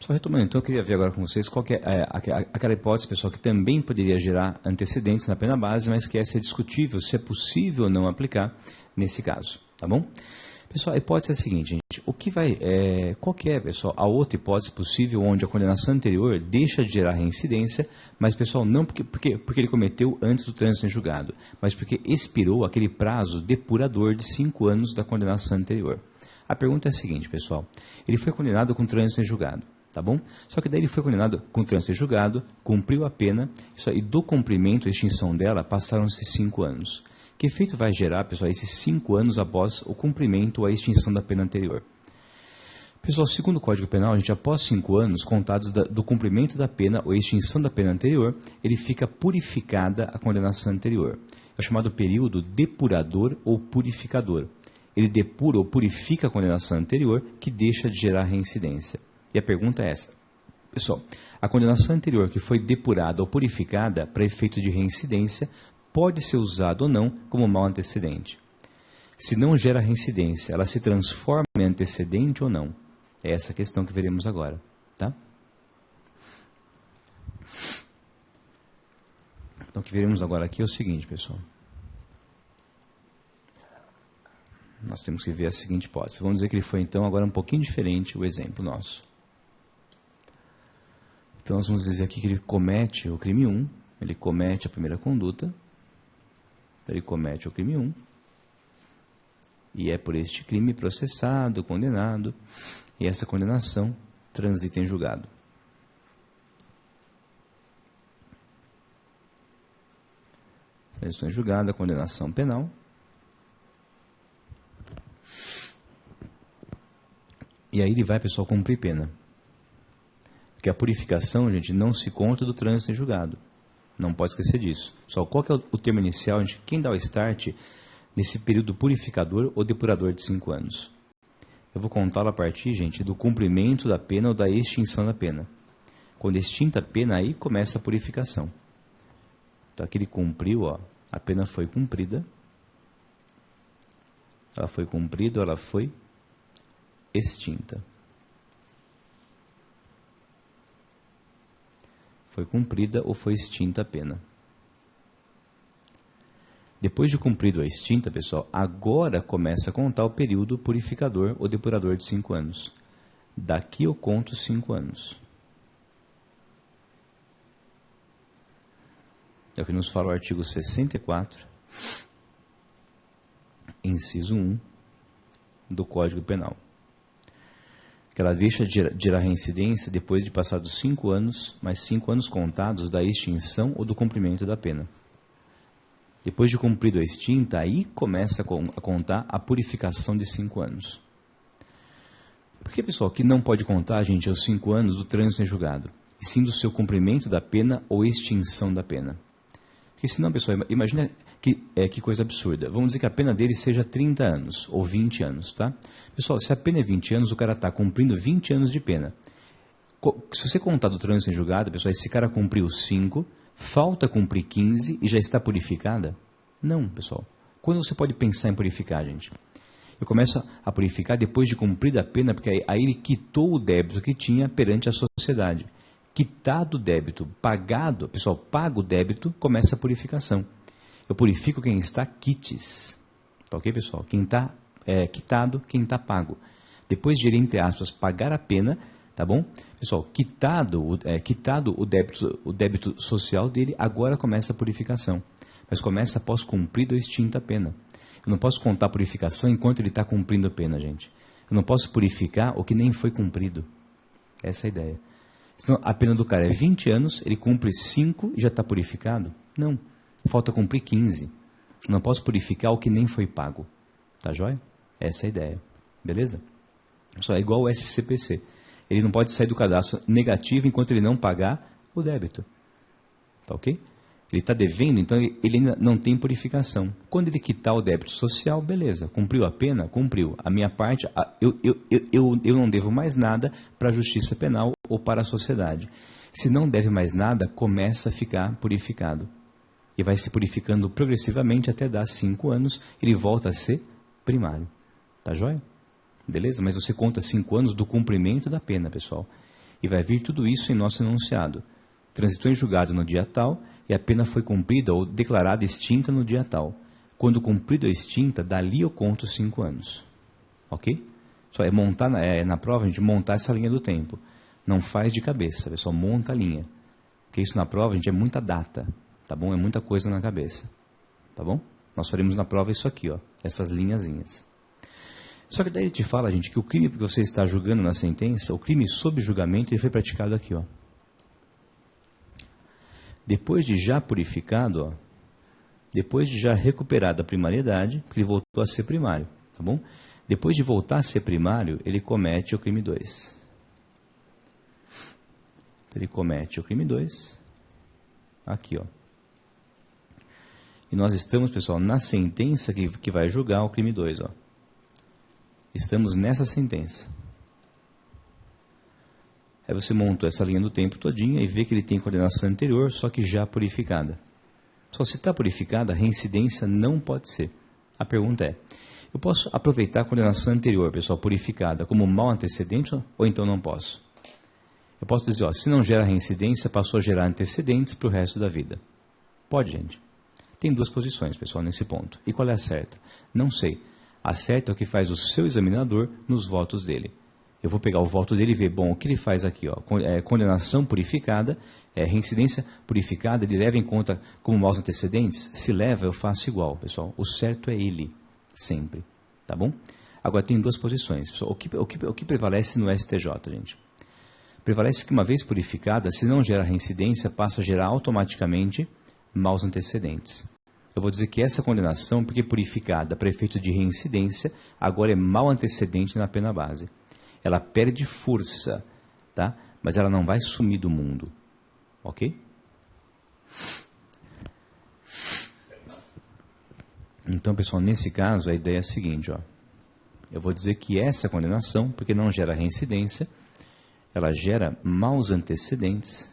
Pessoal, retomando, então, eu queria ver agora com vocês qual que é aquela hipótese, pessoal, que também poderia gerar antecedentes na pena base, mas que essa é discutível, se é possível ou não aplicar nesse caso, tá bom? Pessoal, a hipótese é a seguinte, gente, qual que é, pessoal, a outra hipótese possível onde a condenação anterior deixa de gerar reincidência, mas, pessoal, não porque ele cometeu antes do trânsito em julgado, mas porque expirou aquele prazo depurador de 5 anos da condenação anterior. A pergunta é a seguinte, pessoal, ele foi condenado com trânsito em julgado, tá bom? Só que daí ele foi condenado com trânsito em julgado, cumpriu a pena, e do cumprimento e extinção dela passaram-se 5 anos. Que efeito vai gerar, pessoal, esses 5 anos após o cumprimento ou a extinção da pena anterior? Pessoal, segundo o Código Penal, a gente, após 5 anos contados do cumprimento da pena ou extinção da pena anterior, ele fica purificada a condenação anterior. É o chamado período depurador ou purificador. Ele depura ou purifica a condenação anterior, que deixa de gerar reincidência. E a pergunta é essa. Pessoal, a condenação anterior que foi depurada ou purificada para efeito de reincidência pode ser usada ou não como mau antecedente. Se não gera reincidência, ela se transforma em antecedente ou não? É essa a questão que veremos agora, tá? Então, o que veremos agora aqui é o seguinte, pessoal. Nós temos que ver a seguinte hipótese. Vamos dizer que ele foi, então, agora um pouquinho diferente o exemplo nosso. Então, nós vamos dizer aqui que ele comete o crime 1, ele comete a primeira conduta, ele comete o crime 1, e é por este crime processado, condenado, e essa condenação transita em julgado. Transita em julgado a condenação penal. E aí ele vai, pessoal, cumprir pena. Porque a purificação, gente, não se conta do trânsito em julgado. Não pode esquecer disso. Só qual que é o termo inicial, gente? Quem dá o start nesse período purificador ou depurador de 5 anos? Eu vou contá-lo a partir, gente, do cumprimento da pena ou da extinção da pena. Quando extinta a pena, aí começa a purificação. Então aqui ele cumpriu, ó, a pena foi cumprida. Ela foi cumprida, ela foi extinta. Foi cumprida ou foi extinta a pena. Depois de cumprido ou extinta, pessoal, agora começa a contar o período purificador ou depurador de 5 anos. Daqui eu conto 5 anos. É o que nos fala o artigo 64, inciso 1 do Código Penal. Que ela deixa de gerar reincidência depois de passados 5 anos, mais 5 anos contados da extinção ou do cumprimento da pena. Depois de cumprido a extinta, aí começa a contar a purificação de 5 anos. Por que, pessoal, que não pode contar, gente, os 5 anos do trânsito em julgado, e sim do seu cumprimento da pena ou extinção da pena? Porque senão, pessoal, imagina que coisa absurda. Vamos dizer que a pena dele seja 30 anos ou 20 anos, tá? Pessoal, se a pena é 20 anos, o cara está cumprindo 20 anos de pena. Se você contar do trânsito em julgado, pessoal, esse cara cumpriu 5, falta cumprir 15 e já está purificada? Não, pessoal. Quando você pode pensar em purificar, gente? Eu começo a purificar depois de cumprida a pena, porque aí ele quitou o débito que tinha perante a sociedade. Quitado o débito, pagado, pessoal, paga o débito, começa a purificação. Eu purifico quem está quites. Tá ok, pessoal? Quem está quitado, quem está pago. Depois de ele, entre aspas, pagar a pena, tá bom? Pessoal, quitado o débito social dele, agora começa a purificação. Mas começa após cumprido ou extinta a pena. Eu não posso contar a purificação enquanto ele está cumprindo a pena, gente. Eu não posso purificar o que nem foi cumprido. Essa é a ideia. Senão, a pena do cara é 20 anos, ele cumpre 5 e já está purificado? Não. Falta cumprir 15. Eu não posso purificar o que nem foi pago. Tá joia? Essa é a ideia. Beleza? Só é igual o SCPC. Ele não pode sair do cadastro negativo enquanto ele não pagar o débito. Tá ok? Ele está devendo, então ele ainda não tem purificação. Quando ele quitar o débito social, beleza. Cumpriu a pena? Cumpriu. A minha parte, eu não devo mais nada para a justiça penal ou para a sociedade. Se não deve mais nada, começa a ficar purificado. E vai se purificando progressivamente até dar 5 anos, ele volta a ser primário. Tá joia? Beleza? Mas você conta 5 anos do cumprimento da pena, pessoal. E vai vir tudo isso em nosso enunciado. Transitou em julgado no dia tal e a pena foi cumprida ou declarada extinta no dia tal. Quando cumprida ou extinta, dali eu conto 5 anos. Ok? Só é montar na prova, a gente montar essa linha do tempo. Não faz de cabeça, pessoal, monta a linha. Porque isso na prova, a gente é muita data, tá bom? É muita coisa na cabeça, tá bom? Nós faremos na prova isso aqui, ó, essas linhazinhas. Só que daí ele te fala, gente, que o crime que você está julgando na sentença, o crime sob julgamento, ele foi praticado aqui, ó. Depois de já purificado, ó, depois de já recuperado a primariedade, porque ele voltou a ser primário, tá bom? Depois de voltar a ser primário, ele comete o crime 2. Ele comete o crime 2, aqui, ó. E nós estamos, pessoal, na sentença que vai julgar o crime 2, ó. Estamos nessa sentença. Aí você montou essa linha do tempo todinha e vê que ele tem condenação anterior, só que já purificada. Só se está purificada, a reincidência não pode ser. A pergunta é, eu posso aproveitar a condenação anterior, pessoal, purificada, como mal antecedente ou então não posso? Eu posso dizer, ó, se não gera reincidência, passou a gerar antecedentes para o resto da vida. Pode, gente. Tem 2 posições, pessoal, nesse ponto. E qual é a certa? Não sei. A certa é o que faz o seu examinador nos votos dele. Eu vou pegar o voto dele e ver, bom, o que ele faz aqui, ó, condenação purificada, reincidência purificada, ele leva em conta como maus antecedentes? Se leva, eu faço igual, pessoal. O certo é ele, sempre, tá bom? Agora, tem 2 posições, pessoal. O que prevalece no STJ, gente? Prevalece que uma vez purificada, se não gera reincidência, passa a gerar automaticamente maus antecedentes. Eu vou dizer que essa condenação, porque purificada para efeito de reincidência, agora é mau antecedente na pena base. Ela perde força, tá? Mas ela não vai sumir do mundo. Ok? Então, pessoal, nesse caso, a ideia é a seguinte, ó. Eu vou dizer que essa condenação, porque não gera reincidência, ela gera maus antecedentes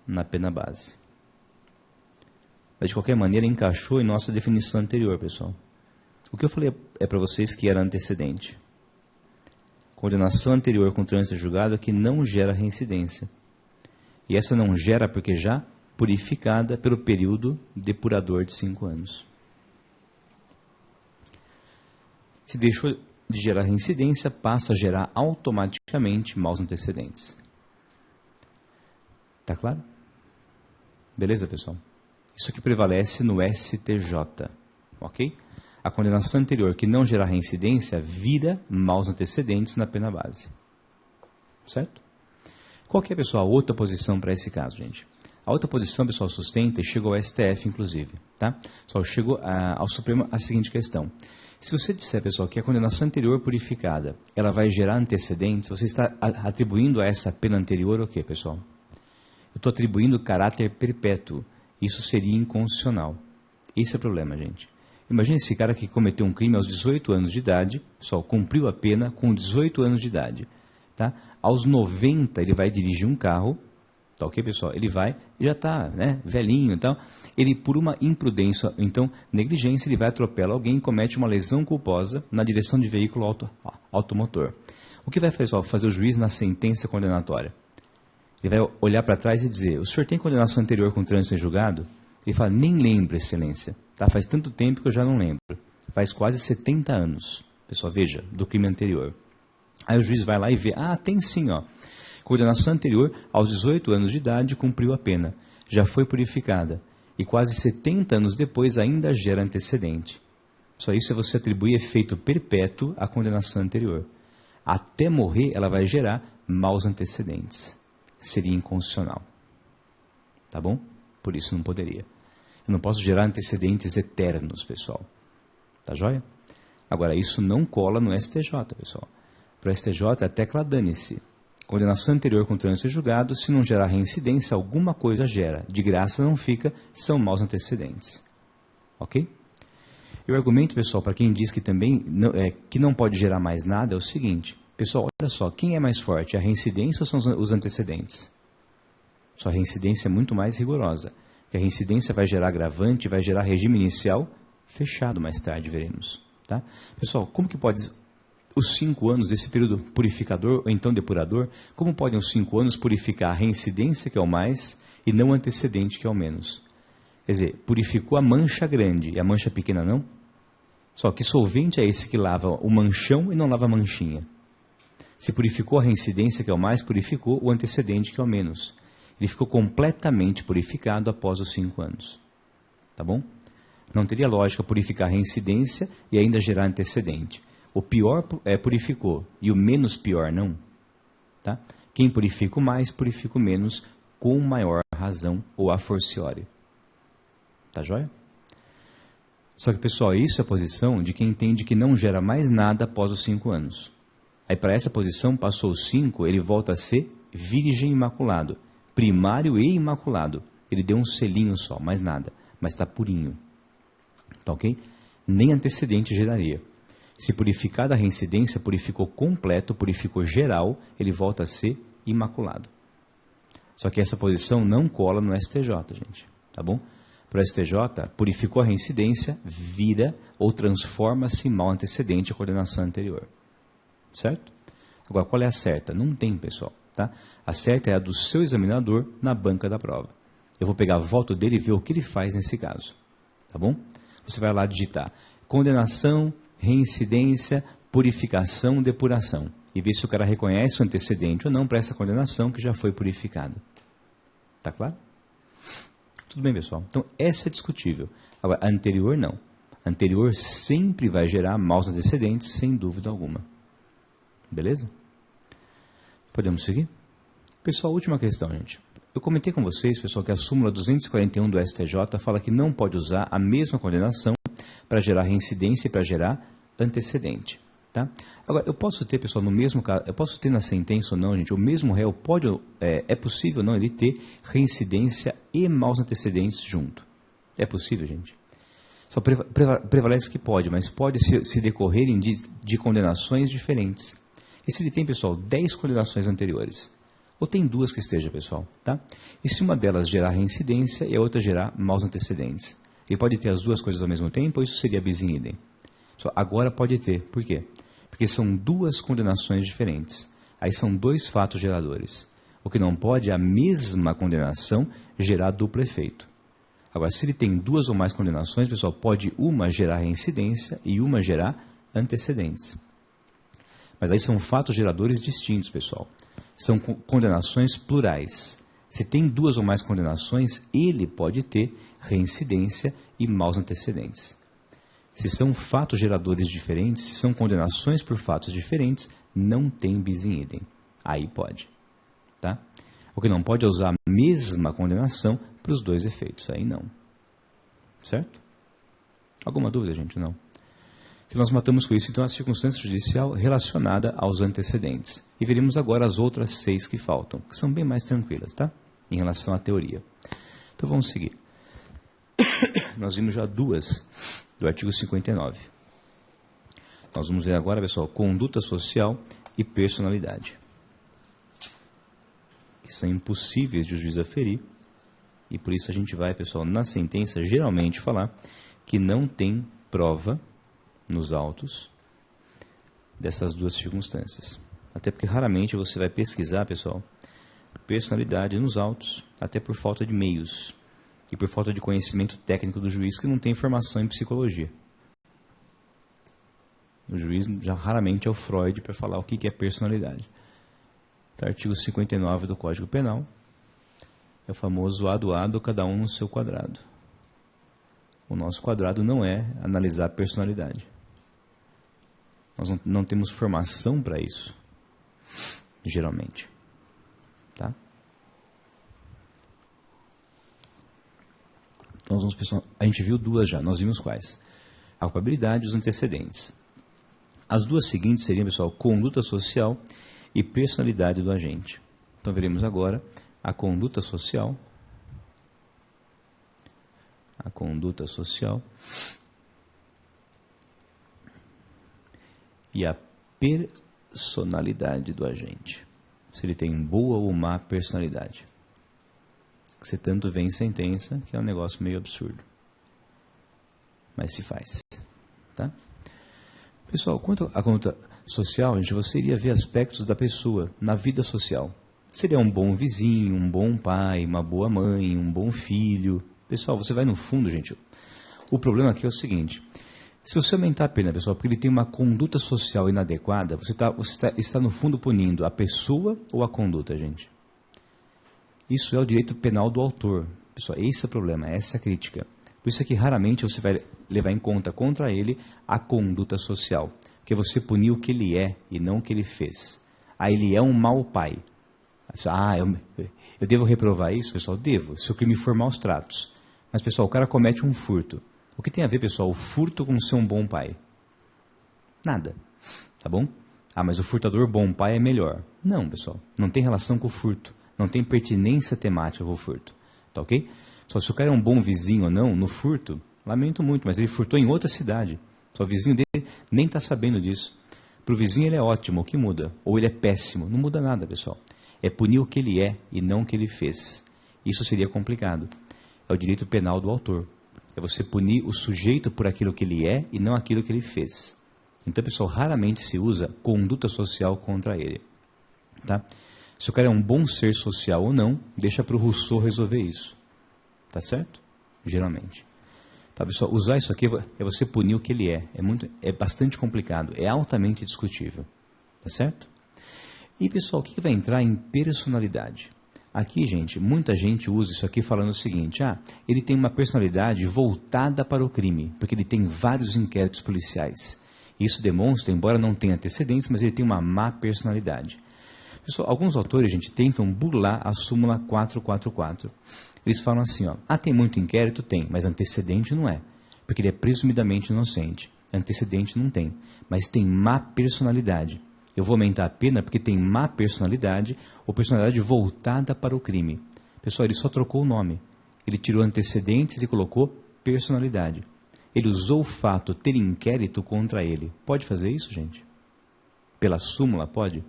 na pena base. Mas, de qualquer maneira, encaixou em nossa definição anterior, pessoal. O que eu falei é para vocês que era antecedente. Condenação anterior com trânsito julgado que não gera reincidência. E essa não gera porque já purificada pelo período depurador de 5 anos. Se deixou de gerar reincidência, passa a gerar automaticamente maus antecedentes. Tá claro? Beleza, pessoal? Isso que prevalece no STJ, ok? A condenação anterior que não gerar reincidência vira maus antecedentes na pena base. Certo? Qual que é, pessoal, a outra posição para esse caso, gente? A outra posição, pessoal, sustenta e chegou ao STF, inclusive, tá? Só chegou ao Supremo a seguinte questão. Se você disser, pessoal, que a condenação anterior purificada, ela vai gerar antecedentes, você está atribuindo a essa pena anterior o quê, pessoal? Eu estou atribuindo caráter perpétuo. Isso seria inconstitucional. Esse é o problema, gente. Imagine esse cara que cometeu um crime aos 18 anos de idade, pessoal, cumpriu a pena com 18 anos de idade. Tá? Aos 90 ele vai dirigir um carro, tá ok, pessoal? Ele vai, já está, né, velhinho, então, ele por uma imprudência, então, negligência, ele vai atropelar alguém e comete uma lesão culposa na direção de veículo automotor. O que vai fazer o juiz na sentença condenatória? Ele vai olhar para trás e dizer, o senhor tem condenação anterior com trânsito em julgado? Ele fala, nem lembro, excelência. Tá? Faz tanto tempo que eu já não lembro. Faz quase 70 anos. Pessoal, veja, do crime anterior. Aí o juiz vai lá e vê, tem sim, ó. Condenação anterior, aos 18 anos de idade, cumpriu a pena. Já foi purificada. E quase 70 anos depois ainda gera antecedente. Só isso é você atribuir efeito perpétuo à condenação anterior. Até morrer, ela vai gerar maus antecedentes. Seria inconstitucional. Tá bom? Por isso não poderia. Eu não posso gerar antecedentes eternos, pessoal. Tá joia? Agora, isso não cola no STJ, pessoal. Para o STJ, a tecla dane-se. Condenação anterior com trânsito julgado, se não gerar reincidência, alguma coisa gera. De graça não fica, são maus antecedentes. Ok? E o argumento, pessoal, para quem diz que também que não pode gerar mais nada, é o seguinte. Pessoal, olha só, quem é mais forte? A reincidência ou são os antecedentes? Sua reincidência é muito mais rigorosa. Porque a reincidência vai gerar agravante, vai gerar regime inicial fechado mais tarde, veremos. Tá? Pessoal, como que pode os 5 anos desse período purificador ou então depurador, como podem os 5 anos purificar a reincidência, que é o mais, e não o antecedente, que é o menos? Quer dizer, purificou a mancha grande e a mancha pequena não? Só que solvente é esse que lava o manchão e não lava a manchinha. Se purificou a reincidência, que é o mais, purificou o antecedente, que é o menos. Ele ficou completamente purificado após os 5 anos. Tá bom? Não teria lógica purificar a reincidência e ainda gerar antecedente. O pior purificou e o menos pior não. Tá? Quem purifica o mais, purifica o menos com maior razão ou a forciore. Tá joia? Só que, pessoal, isso é a posição de quem entende que não gera mais nada após os 5 anos. Aí, para essa posição, passou os 5, ele volta a ser virgem imaculado. Primário e imaculado. Ele deu um selinho só, mais nada. Mas está purinho. Tá ok? Nem antecedente geraria. Se purificar da reincidência, purificou completo, purificou geral, ele volta a ser imaculado. Só que essa posição não cola no STJ, gente. Tá bom? Para o STJ, purificou a reincidência, vira ou transforma-se em mal antecedente à condenação anterior. Certo? Agora, qual é a certa? Não tem, pessoal. Tá? A certa é a do seu examinador na banca da prova. Eu vou pegar a voto dele e ver o que ele faz nesse caso. Tá bom? Você vai lá digitar condenação, reincidência, purificação, depuração. E ver se o cara reconhece o antecedente ou não para essa condenação que já foi purificada. Tá claro? Tudo bem, pessoal? Então, essa é discutível. Agora, a anterior não. A anterior sempre vai gerar maus antecedentes, sem dúvida alguma. Beleza? Podemos seguir? Pessoal, última questão, gente. Eu comentei com vocês, pessoal, que a súmula 241 do STJ fala que não pode usar a mesma condenação para gerar reincidência e para gerar antecedente. Tá? Agora, eu posso ter, pessoal, no mesmo caso, eu posso ter na sentença ou não, gente, o mesmo réu pode, é possível não ele ter reincidência e maus antecedentes junto. É possível, gente? Só prevalece que pode, mas pode se decorrerem de condenações diferentes. E se ele tem, pessoal, 10 condenações anteriores? Ou tem 2 que esteja, pessoal? Tá? E se uma delas gerar reincidência e a outra gerar maus antecedentes? Ele pode ter as 2 coisas ao mesmo tempo ou isso seria bis in idem? Agora pode ter. Por quê? Porque são 2 condenações diferentes. Aí são 2 fatos geradores. O que não pode é a mesma condenação gerar duplo efeito. Agora, se ele tem 2 ou mais condenações, pessoal, pode uma gerar reincidência e uma gerar antecedentes. Mas aí são fatos geradores distintos, pessoal. São condenações plurais. Se tem 2 ou mais condenações, ele pode ter reincidência e maus antecedentes. Se são fatos geradores diferentes, se são condenações por fatos diferentes, não tem bis in idem. Aí pode. Tá? O que não pode é usar a mesma condenação para os 2 efeitos. Aí não. Certo? Alguma dúvida, gente? Não. Que nós matamos com isso, então, a circunstância judicial relacionada aos antecedentes. E veremos agora as outras 6 que faltam, que são bem mais tranquilas, tá? Em relação à teoria. Então, vamos seguir. Nós vimos já 2 do artigo 59. Nós vamos ver agora, pessoal, conduta social e personalidade. Que são impossíveis de o juiz aferir. E por isso a gente vai, pessoal, na sentença, geralmente falar que não tem prova nos autos dessas 2 circunstâncias. Até porque raramente você vai pesquisar, pessoal, personalidade nos autos, até por falta de meios e por falta de conhecimento técnico do juiz que não tem formação em psicologia. O juiz já raramente é o Freud para falar o que é personalidade. Então, artigo 59 do Código Penal é o famoso ado, cada um no seu quadrado. O nosso quadrado não é analisar a personalidade. Nós não temos formação para isso, geralmente. Tá? Então, a gente viu 2 já, nós vimos quais? A culpabilidade e os antecedentes. As 2 seguintes seriam, pessoal, conduta social e personalidade do agente. Então, veremos agora a conduta social. A conduta social e a personalidade do agente. Se ele tem boa ou má personalidade. Que você tanto vê em sentença, que é um negócio meio absurdo. Mas se faz. Tá? Pessoal, quanto à conduta social, gente, você iria ver aspectos da pessoa na vida social. Seria um bom vizinho, um bom pai, uma boa mãe, um bom filho. Pessoal, você vai no fundo, gente. O problema aqui é o seguinte. Se você aumentar a pena, pessoal, porque ele tem uma conduta social inadequada, você está no fundo punindo a pessoa ou a conduta, gente? Isso é o direito penal do autor. Pessoal, esse é o problema, essa é a crítica. Por isso é que raramente você vai levar em conta contra ele a conduta social. Porque você puniu o que ele é e não o que ele fez. Ah, ele é um mau pai. Ah, eu devo reprovar isso, pessoal? Devo, se o crime for maus tratos. Mas, pessoal, o cara comete um furto. O que tem a ver, pessoal, o furto com ser um bom pai? Nada. Tá bom? Ah, mas o furtador bom pai é melhor. Não, pessoal. Não tem relação com o furto. Não tem pertinência temática com o furto. Tá ok? Só se o cara é um bom vizinho ou não, no furto, lamento muito, mas ele furtou em outra cidade. Só o vizinho dele nem está sabendo disso. Para o vizinho ele é ótimo, o que muda? Ou ele é péssimo. Não muda nada, pessoal. É punir o que ele é e não o que ele fez. Isso seria complicado. É o direito penal do autor. É você punir o sujeito por aquilo que ele é e não aquilo que ele fez. Então, pessoal, raramente se usa conduta social contra ele. Tá? Se o cara é um bom ser social ou não, deixa para o Rousseau resolver isso. Tá certo? Geralmente. Tá, pessoal? Usar isso aqui é você punir o que ele é. É bastante complicado. É altamente discutível. Tá certo? E, pessoal, o que vai entrar em personalidade? Aqui, gente, muita gente usa isso aqui falando o seguinte, ele tem uma personalidade voltada para o crime, porque ele tem vários inquéritos policiais. Isso demonstra, embora não tenha antecedentes, mas ele tem uma má personalidade. Pessoal, alguns autores, gente, tentam burlar a súmula 444. Eles falam assim, tem muito inquérito? Tem, mas antecedente não é, porque ele é presumidamente inocente. Antecedente não tem, mas tem má personalidade. Eu vou aumentar a pena porque tem má personalidade ou personalidade voltada para o crime. Pessoal, ele só trocou o nome. Ele tirou antecedentes e colocou personalidade. Ele usou o fato ter inquérito contra ele. Pode fazer isso, gente? Pela súmula, pode?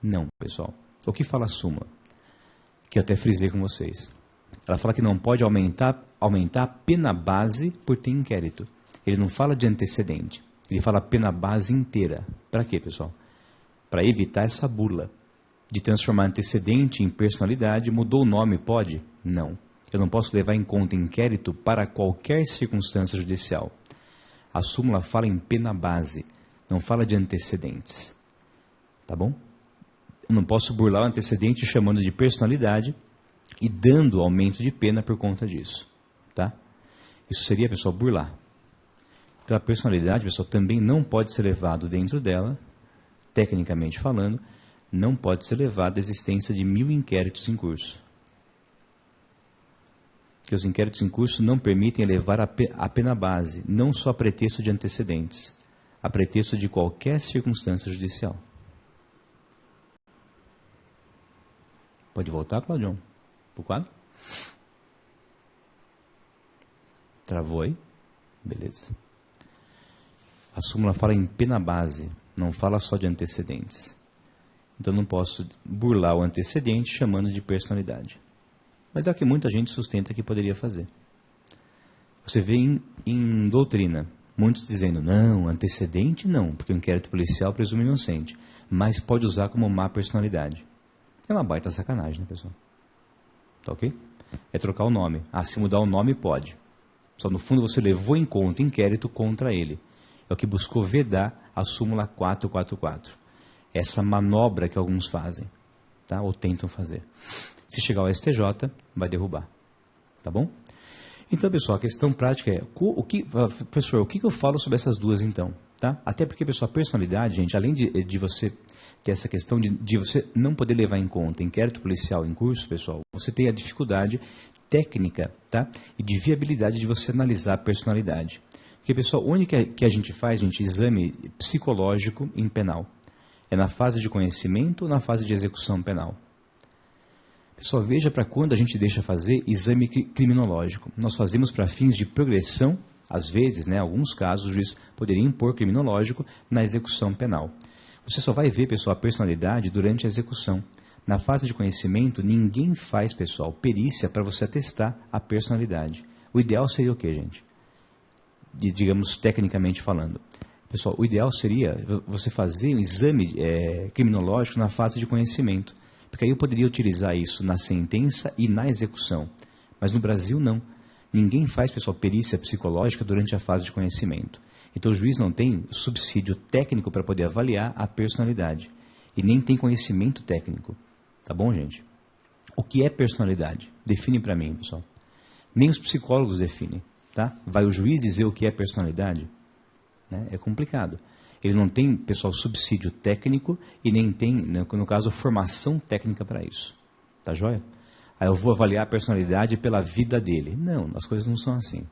Não, pessoal. O que fala a súmula? Que eu até frisei com vocês. Ela fala que não pode aumentar a pena base por ter inquérito. Ele não fala de antecedente. Ele fala pena base inteira. Para quê, pessoal? Para evitar essa burla de transformar antecedente em personalidade. Mudou o nome, pode? Não. Eu não posso levar em conta inquérito para qualquer circunstância judicial. A súmula fala em pena base, não fala de antecedentes. Tá bom? Eu não posso burlar o antecedente chamando de personalidade e dando aumento de pena por conta disso. Tá? Isso seria, pessoal, burlar. Então a personalidade, pessoal, também não pode ser levado dentro dela, tecnicamente falando, não pode ser levada a existência de 1000 inquéritos em curso. Que os inquéritos em curso não permitem elevar a pena base, não só a pretexto de antecedentes, a pretexto de qualquer circunstância judicial. Pode voltar, Claudião? Para o quadro? Travou aí? Beleza. A súmula fala em pena base, não fala só de antecedentes. Então não posso burlar o antecedente chamando de personalidade. Mas é o que muita gente sustenta que poderia fazer. Você vê em doutrina, muitos dizendo, não, antecedente não, porque o inquérito policial presume inocente, mas pode usar como má personalidade. É uma baita sacanagem, né, pessoal? Tá ok? É trocar o nome. Se mudar o nome, pode. Só no fundo você levou em conta inquérito contra ele. É o que buscou vedar a súmula 444. Essa manobra que alguns fazem, tá? Ou tentam fazer. Se chegar ao STJ, vai derrubar. Tá bom? Então, pessoal, a questão prática é, professor, o que eu falo sobre essas duas, então? Tá? Até porque, pessoal, a personalidade, gente, além de você ter essa questão de você não poder levar em conta inquérito policial em curso, pessoal, você tem a dificuldade técnica, tá? E de viabilidade de você analisar a personalidade. Porque, pessoal, o único que a gente faz, gente, exame psicológico em penal. É na fase de conhecimento ou na fase de execução penal? Pessoal, veja para quando a gente deixa fazer exame criminológico. Nós fazemos para fins de progressão, às vezes, né, em alguns casos, o juiz poderia impor criminológico na execução penal. Você só vai ver, pessoal, a personalidade durante a execução. Na fase de conhecimento, ninguém faz, pessoal, perícia para você atestar a personalidade. O ideal seria o quê, gente? Digamos, tecnicamente falando. Pessoal, o ideal seria você fazer um exame criminológico na fase de conhecimento, porque aí eu poderia utilizar isso na sentença e na execução. Mas no Brasil, não. Ninguém faz, pessoal, perícia psicológica durante a fase de conhecimento. Então o juiz não tem subsídio técnico para poder avaliar a personalidade. E nem tem conhecimento técnico. Tá bom, gente? O que é personalidade? Define para mim, pessoal. Nem os psicólogos definem. Tá? Vai o juiz dizer o que é personalidade? Né? É complicado. Ele não tem, pessoal, subsídio técnico e nem tem, no caso, formação técnica para isso. Tá joia? Aí eu vou avaliar a personalidade pela vida dele. Não, as coisas não são assim.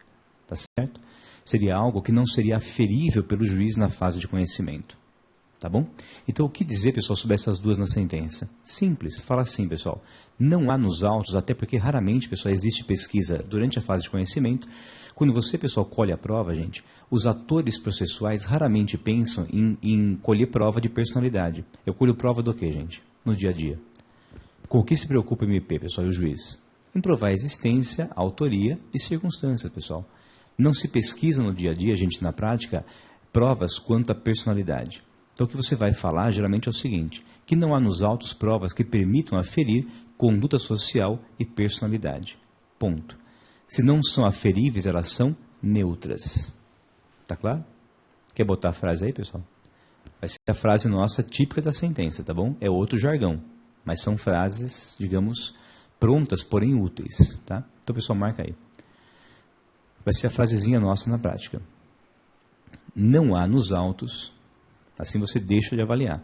Tá certo? Seria algo que não seria aferível pelo juiz na fase de conhecimento. Tá bom? Então, o que dizer, pessoal, sobre essas duas na sentença? Simples, fala assim, pessoal. Não há nos autos, até porque raramente, pessoal, existe pesquisa durante a fase de conhecimento. Quando você, pessoal, colhe a prova, gente, os atores processuais raramente pensam em colher prova de personalidade. Eu colho prova do quê, gente? No dia a dia. Com o que se preocupa o MP, pessoal, e o juiz? Em provar a existência, a autoria e circunstâncias, pessoal. Não se pesquisa no dia a dia, gente, na prática, provas quanto à personalidade. Então, o que você vai falar, geralmente, é o seguinte, que não há nos autos provas que permitam aferir conduta social e personalidade. Ponto. Se não são aferíveis, elas são neutras. Tá claro? Quer botar a frase aí, pessoal? Vai ser a frase nossa típica da sentença, tá bom? É outro jargão, mas são frases, digamos, prontas, porém úteis, tá? Então, pessoal, marca aí. Vai ser a frasezinha nossa na prática. Não há nos autos, assim você deixa de avaliar.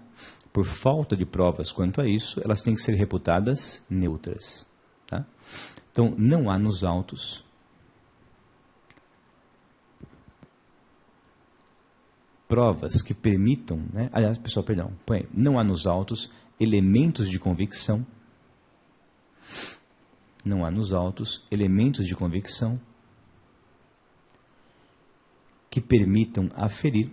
Por falta de provas quanto a isso, elas têm que ser reputadas neutras. Tá? Então, não há nos autos provas que permitam, né? Aliás, pessoal, perdão, põe aí, não há nos autos elementos de convicção, não há nos autos elementos de convicção que permitam aferir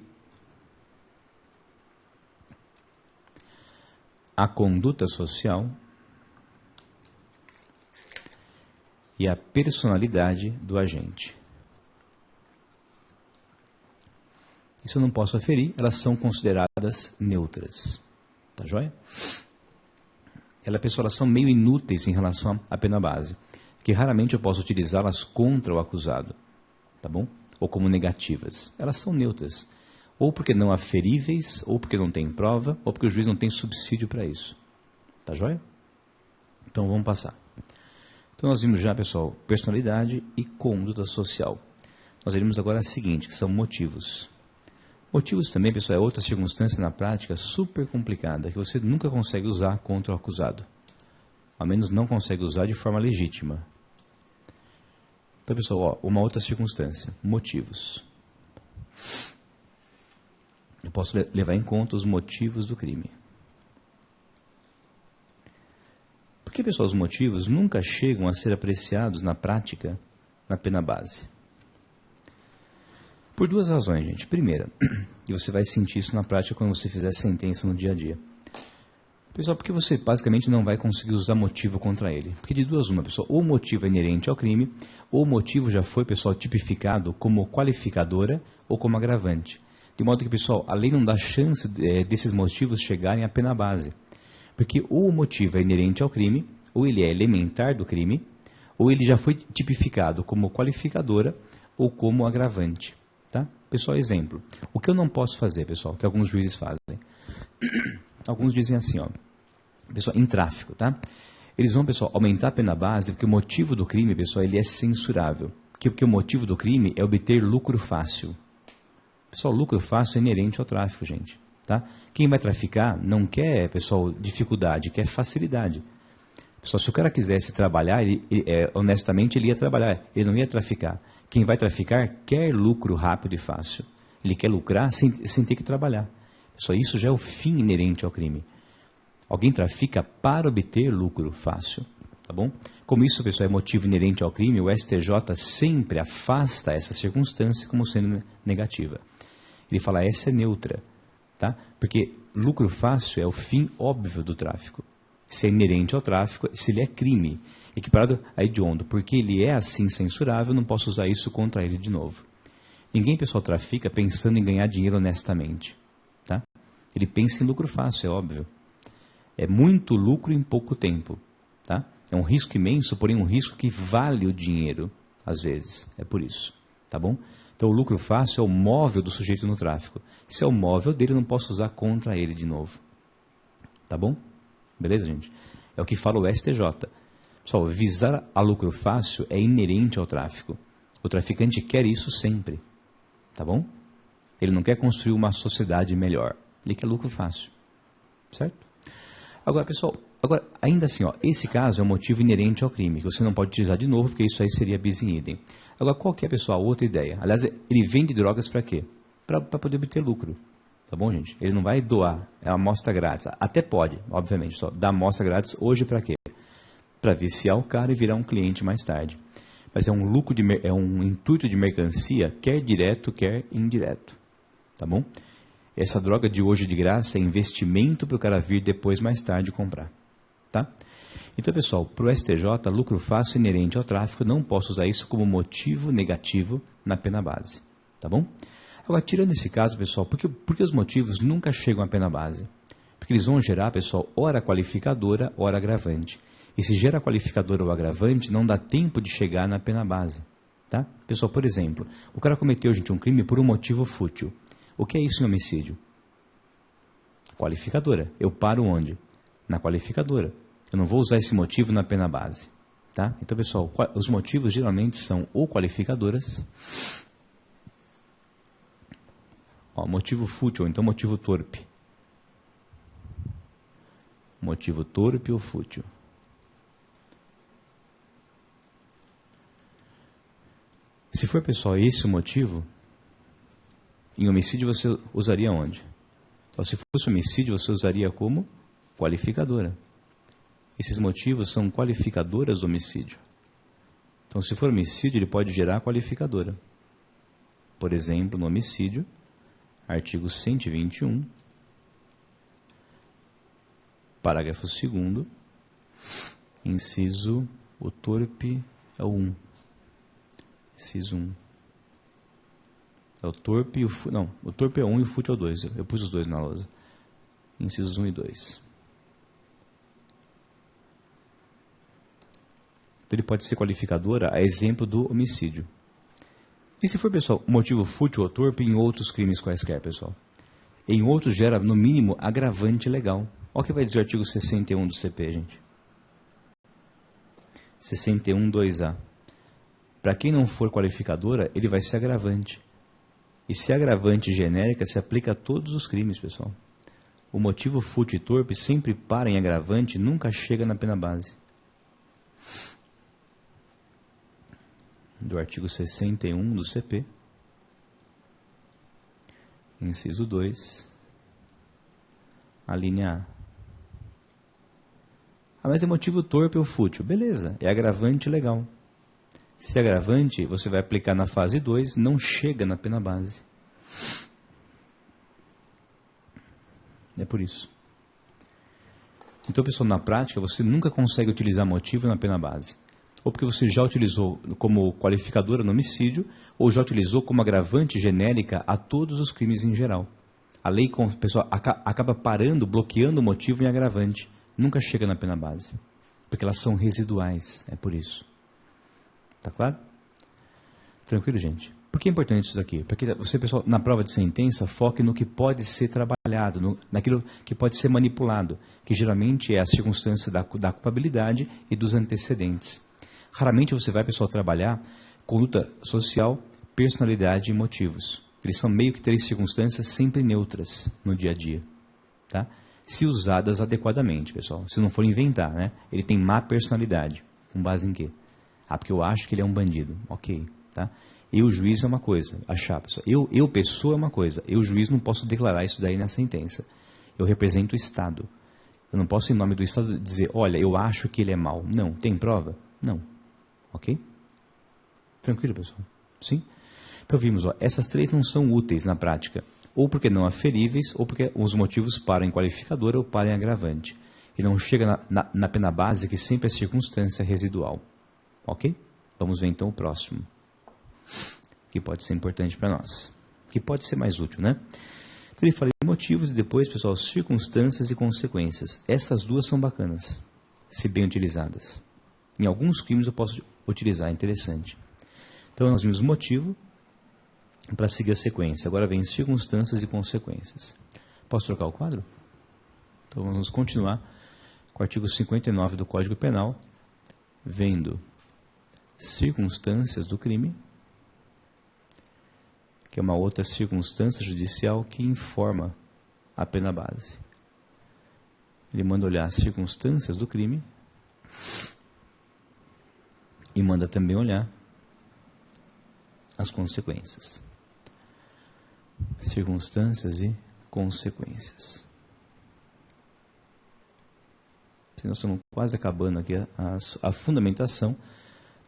a conduta social e a personalidade do agente. Isso eu não posso aferir, elas são consideradas neutras. Tá joia? Elas são meio inúteis em relação à pena base, que raramente eu posso utilizá-las contra o acusado. Tá bom? Ou como negativas. Elas são neutras. Ou porque não aferíveis, ou porque não tem prova, ou porque o juiz não tem subsídio para isso. Tá joia? Então vamos passar. Então nós vimos já, pessoal, personalidade e conduta social. Nós veremos agora a seguinte, que são motivos. Motivos também, pessoal, é outra circunstância na prática super complicada, que você nunca consegue usar contra o acusado. Ao menos não consegue usar de forma legítima. Então, pessoal, uma outra circunstância, motivos. Eu posso levar em conta os motivos do crime. Porque, pessoal, os motivos nunca chegam a ser apreciados na prática, na pena base. Por duas razões, gente. Primeira, e você vai sentir isso na prática quando você fizer sentença no dia a dia. Pessoal, porque você basicamente não vai conseguir usar motivo contra ele. Porque de duas uma, pessoal, ou o motivo é inerente ao crime, ou o motivo já foi, pessoal, tipificado como qualificadora ou como agravante. De modo que, pessoal, a lei não dá chance desses motivos chegarem à pena base. Porque ou o motivo é inerente ao crime, ou ele é elementar do crime, ou ele já foi tipificado como qualificadora ou como agravante. Tá? Pessoal, exemplo. O que eu não posso fazer, pessoal, que alguns juízes fazem? Alguns dizem assim, ó, pessoal, em tráfico, tá? Eles vão, pessoal, aumentar a pena base porque o motivo do crime, pessoal, ele é censurável. Porque o motivo do crime é obter lucro fácil. Pessoal, lucro fácil é inerente ao tráfico, gente. Tá? Quem vai traficar não quer, pessoal, dificuldade, quer facilidade. Pessoal, se o cara quisesse trabalhar, honestamente, ele ia trabalhar, ele não ia traficar. Quem vai traficar quer lucro rápido e fácil. Ele quer lucrar sem ter que trabalhar. Pessoal, isso já é o fim inerente ao crime. Alguém trafica para obter lucro fácil. Tá bom? Como isso, pessoal, é motivo inerente ao crime, o STJ sempre afasta essa circunstância como sendo negativa. Ele fala, essa é neutra. Tá? Porque lucro fácil é o fim óbvio do tráfico. Se é inerente ao tráfico, se ele é crime, equiparado a hediondo, porque ele é assim censurável, não posso usar isso contra ele de novo. Ninguém, pessoal, trafica pensando em ganhar dinheiro honestamente. Tá? Ele pensa em lucro fácil, é óbvio. É muito lucro em pouco tempo. Tá? É um risco imenso, porém um risco que vale o dinheiro, às vezes. É por isso. Tá bom? Então o lucro fácil é o móvel do sujeito no tráfico. Se é o móvel dele, eu não posso usar contra ele de novo. Tá bom? Beleza, gente? É o que fala o STJ. Pessoal, visar a lucro fácil é inerente ao tráfico. O traficante quer isso sempre. Tá bom? Ele não quer construir uma sociedade melhor. Ele quer lucro fácil. Certo? Agora, pessoal, ainda assim, ó, esse caso é um motivo inerente ao crime, que você não pode utilizar de novo, porque isso aí seria bis in idem. Agora, qual que é, pessoal, outra ideia? Aliás, ele vende drogas para quê? Para poder obter lucro. Tá bom, gente? Ele não vai doar, é uma amostra grátis. Até pode, obviamente, só dar amostra grátis hoje para quê? Para viciar o cara e virar um cliente mais tarde. Mas é um lucro é um intuito de mercancia, quer direto, quer indireto. Tá bom? Essa droga de hoje de graça é investimento para o cara vir depois, mais tarde, comprar. Tá? Então, pessoal, para o STJ, lucro fácil inerente ao tráfico, não posso usar isso como motivo negativo na pena base. Tá bom? Agora, tirando esse caso, pessoal, por que os motivos nunca chegam à pena base? Porque eles vão gerar, pessoal, ora qualificadora, ora agravante. E se gera qualificadora ou agravante, não dá tempo de chegar na pena base. Tá? Pessoal, por exemplo, o cara cometeu, gente, um crime por um motivo fútil. O que é isso em homicídio? Qualificadora. Eu paro onde? Na qualificadora. Eu não vou usar esse motivo na pena base. Tá? Então, pessoal, os motivos geralmente são ou qualificadoras, motivo fútil, ou então motivo torpe. Motivo torpe ou fútil. Se for, pessoal, esse o motivo, em homicídio você usaria onde? Então, se fosse homicídio, você usaria como qualificadora. Esses motivos são qualificadoras do homicídio. Então, se for homicídio, ele pode gerar qualificadora. Por exemplo, no homicídio, artigo 121, parágrafo 2º, inciso, o torpe é o 1. Inciso 1. É o torpe e o fútil. Não, o torpe é 1 e o fútil é o 2. Eu pus os dois na lousa. Incisos 1 e 2. Então ele pode ser qualificadora a exemplo do homicídio. E se for, pessoal, motivo fútil ou torpe em outros crimes quaisquer, pessoal? Em outros gera, no mínimo, agravante legal. Olha o que vai dizer o artigo 61 do CP, gente. 61, 2A. Para quem não for qualificadora, ele vai ser agravante. E se agravante genérica, se aplica a todos os crimes, pessoal. O motivo fútil e torpe sempre para em agravante, nunca chega na pena base. Do artigo 61 do CP, inciso 2, a linha A. Mas é motivo torpe ou fútil? Beleza, é agravante legal. Se é agravante, você vai aplicar na fase 2, não chega na pena base. É por isso. Então, pessoal, na prática, você nunca consegue utilizar motivo na pena base. Ou porque você já utilizou como qualificadora no homicídio, ou já utilizou como agravante genérica a todos os crimes em geral. A lei, pessoal, acaba parando, bloqueando o motivo em agravante. Nunca chega na pena base. Porque elas são residuais, é por isso. Tá claro? Tranquilo, gente? Por que é importante isso daqui? Porque você, pessoal, na prova de sentença, foque no que pode ser trabalhado, naquilo que pode ser manipulado, que geralmente é a circunstância da culpabilidade e dos antecedentes. Raramente você vai, pessoal, trabalhar conduta social, personalidade e motivos. Eles são meio que 3 circunstâncias sempre neutras no dia a dia. Tá? Se usadas adequadamente, pessoal. Se não for inventar, né? Ele tem má personalidade. Com base em quê? Ah, porque eu acho que ele é um bandido. Ok, tá? Eu, juiz, é uma coisa. Achar, pessoal. Eu, pessoa, é uma coisa. Eu, juiz, não posso declarar isso daí na sentença. Eu represento o Estado. Eu não posso, em nome do Estado, dizer, olha, eu acho que ele é mau. Não. Tem prova? Não. Ok? Tranquilo, pessoal? Sim? Então, vimos, ó, essas 3 não são úteis na prática. Ou porque não aferíveis, ou porque os motivos param em qualificadora ou param em agravante. E não chega na pena base, que sempre é circunstância residual. Ok? Vamos ver então o próximo. que pode ser importante para nós, que pode ser mais útil, né? Então, ele fala de motivos e depois, pessoal, circunstâncias e consequências. Essas duas são bacanas, se bem utilizadas. Em alguns crimes eu posso utilizar, interessante. Então, nós vimos motivo para seguir a sequência. Agora vem circunstâncias e consequências. Posso trocar o quadro? Então, vamos continuar com o artigo 59 do Código Penal, vendo circunstâncias do crime, que é uma outra circunstância judicial que informa a pena base. Ele manda olhar as circunstâncias do crime e manda também olhar as consequências. Circunstâncias e consequências. Nós estamos quase acabando aqui a fundamentação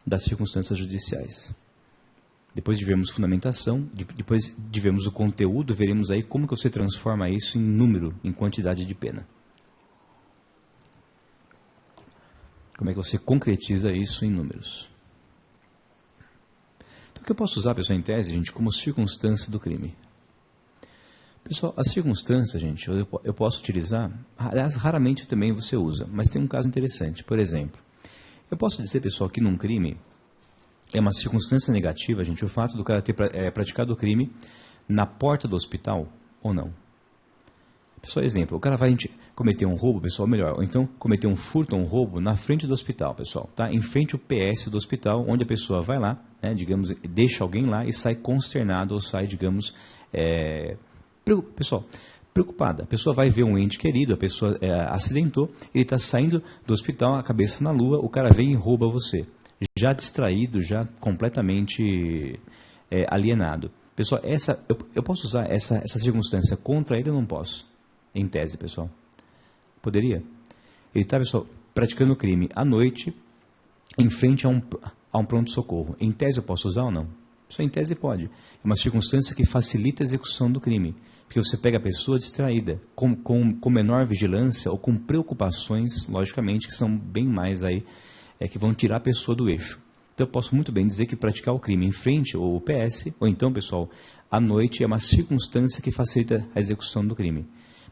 das circunstâncias judiciais. Depois de vermos fundamentação, depois de vermos o conteúdo, veremos aí como que você transforma isso em número, em quantidade de pena. Como é que você concretiza isso em números. Então, o que eu posso usar, pessoal, em tese, gente, como circunstância do crime? Pessoal, a circunstância, gente, eu posso utilizar, aliás, raramente também você usa, mas tem um caso interessante. Por exemplo, eu posso dizer, pessoal, que num crime é uma circunstância negativa, gente, o fato do cara ter praticado o crime na porta do hospital ou não. Pessoal, exemplo, o cara vai cometer um roubo, pessoal, melhor, ou então cometer um furto ou um roubo na frente do hospital, pessoal, tá? Em frente ao PS do hospital, onde a pessoa vai lá, né, digamos, deixa alguém lá e sai consternado ou sai, digamos, pessoal, preocupada. A pessoa vai ver um ente querido, a pessoa acidentou, ele está saindo do hospital, a cabeça na lua, o cara vem e rouba você. Já distraído, já completamente alienado. Pessoal, eu posso usar essa circunstância contra ele ou não posso? Em tese, pessoal. Poderia? Ele está, pessoal, praticando o crime à noite, em frente a um pronto-socorro. Em tese eu posso usar ou não? Só em tese pode. É uma circunstância que facilita a execução do crime. Porque você pega a pessoa distraída, com menor vigilância ou com preocupações, logicamente, que são bem mais aí, que vão tirar a pessoa do eixo. Então eu posso muito bem dizer que praticar o crime em frente ao PS, ou então, pessoal, à noite é uma circunstância que facilita a execução do crime.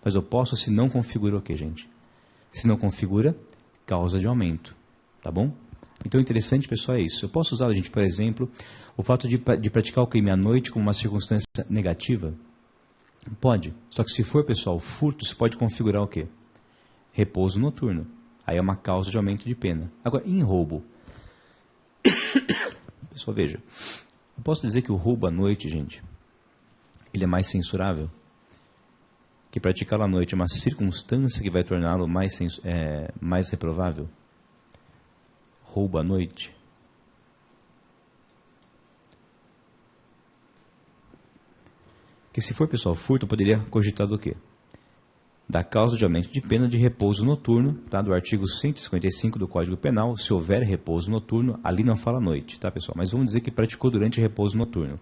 Mas eu posso se não configura o quê, gente? Se não configura, causa de aumento. Tá bom? Então o interessante, pessoal, é isso. Eu posso usar, gente, por exemplo, o fato de praticar o crime à noite como uma circunstância negativa? Pode. Só que se for, pessoal, furto, você pode configurar o quê? Repouso noturno. Aí é uma causa de aumento de pena. Agora, em roubo. Pessoal, veja. Eu posso dizer que o roubo à noite, gente, ele é mais censurável? Que praticá-lo à noite é uma circunstância que vai torná-lo mais reprovável? Roubo à noite. Que se for, pessoal, furto, poderia cogitar do quê? Da causa de aumento de pena de repouso noturno, tá? Do artigo 155 do Código Penal, se houver repouso noturno, ali não fala noite, tá, pessoal? Mas vamos dizer que praticou durante repouso noturno.